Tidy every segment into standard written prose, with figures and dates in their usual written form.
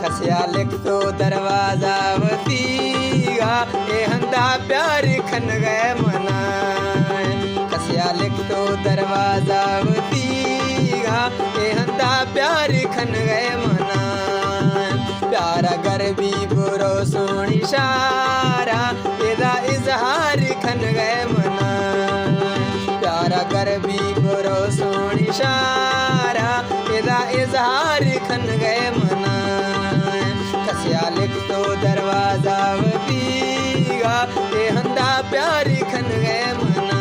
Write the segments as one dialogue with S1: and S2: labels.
S1: खसिया लिख तो दरवाजा वतीगा ए हंदा प्यार खन गए मना खसिया लिख तो दरवाजा वतीगा ए हंदा प्यार खन गए मना प्यारा घर भी बुरो सोनी शारा एदा इजहार खन गए मना प्यारा घर भी बुरो सोनी शारा एदा इजहार खन गए मना खसिया लिख तो दरवाजा वतीगा ए हंदा प्यार खन गए मना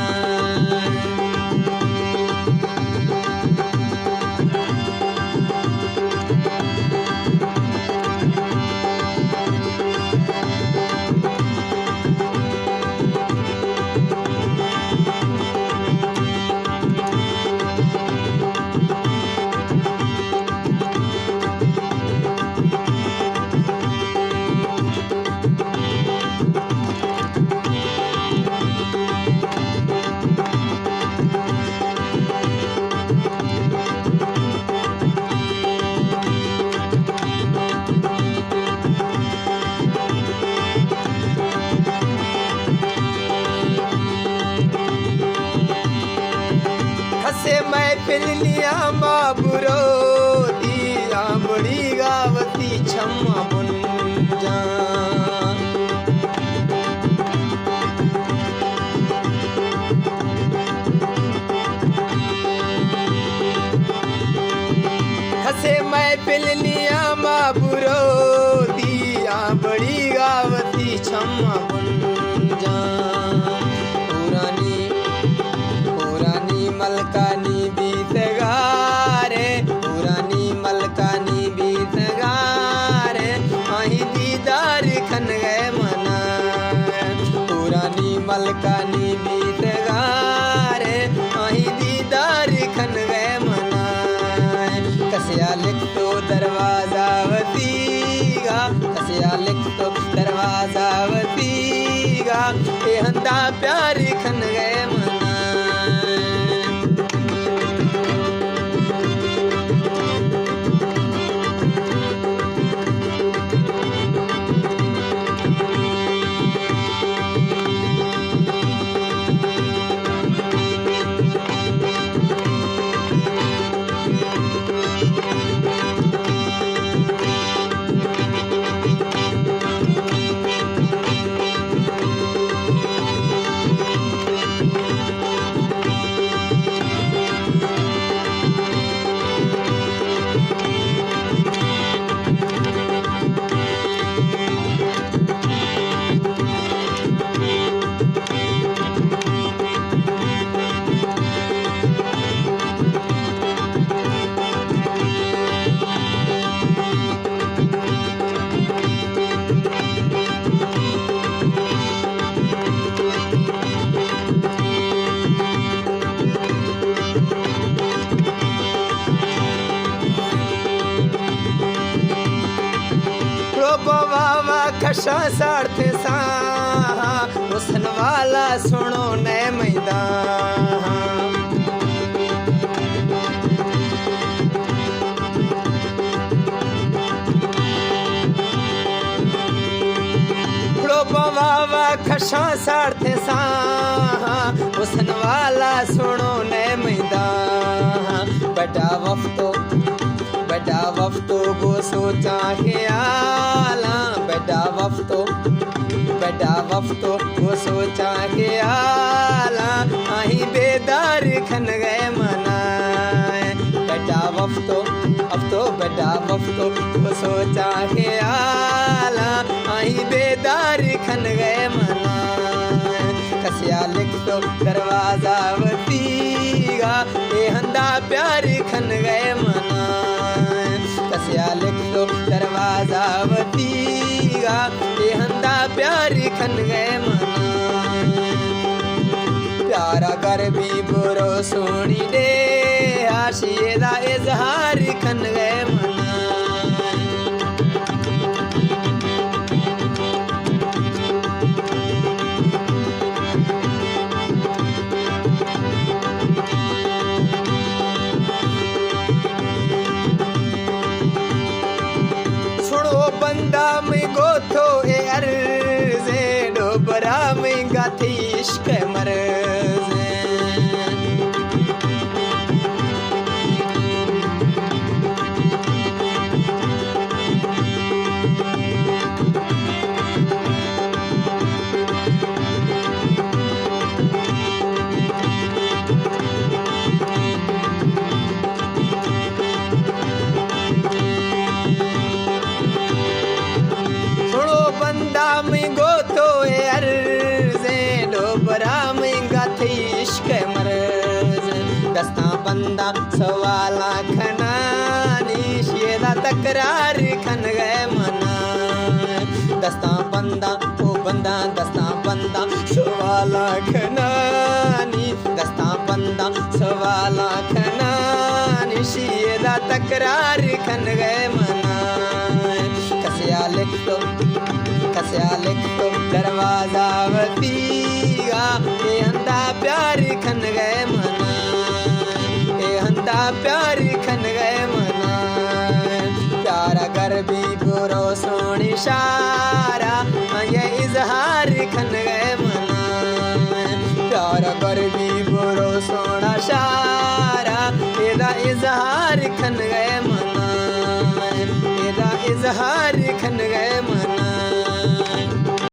S1: मैं पिलनिया माबुरो दिया बड़ी गावती छम्मा बुन जा खसे मैं पिलनिया माबुरो दिया बड़ी गावती छम्मा बुन जा मलकानी बीत गारे पुरानी मलकानी बीत गारे अही दीदार खन गए मना पुरानी मलकानी बीत गारे अही दीदार खन गए मना खसिया लिख तो दरवाजा वतीगा खसिया लिख तो दरवाजा वतीगा ए हंदा प्यार खन गए मना खशा सार्थ सा हुस्न वाला सुनो ने मैदान बाबा खशा सार्थ सा हुस्न वाला सुनो ने मैदान बड़ा वफ्तो गो सोचा के आला बड़ा वफ्तो गो सोचा के आला अही बेदार खन गए मना बड़ा वफ्तो गो सोचा के आला अही बेदार खन गए मना खसिया लिख तो दरवाजा वतीगा ए हंदा प्यार खन गए मना खसिया लिख तो दरवाजा वतीगा ए हंदा प्यार खन गए मना प्यारा घर भी बुरो सोनी दे आशिए दा इजहार खन गए मना बंदा में गोथो ए अर्ज़े डोबरा में गाथी इश्क मर्ज़े में गोथो ए अर्ज़े डोबरा में गाथी इश्क मर्ज़े दस्ता बंदा सवाला खनानी शेदा तकरार खन गए मना दस्ता बंदा ओ बंदा दस्ता बंदा सवाला खनानी दस्ता बंदा सवाला खनानी शेदा तकरार खन गए मना कसिया लिख तो दरवाजा वतीगा ए हंदा प्यार खन गए मना ए हंदा प्यार खन गए मना प्यारा कर भी बुरो सोनी शारा ये इजहार खन गए मना प्यारा कर भी बुरो सोना शारा एदा इजहार खन गए मना एदा इजहार खन गए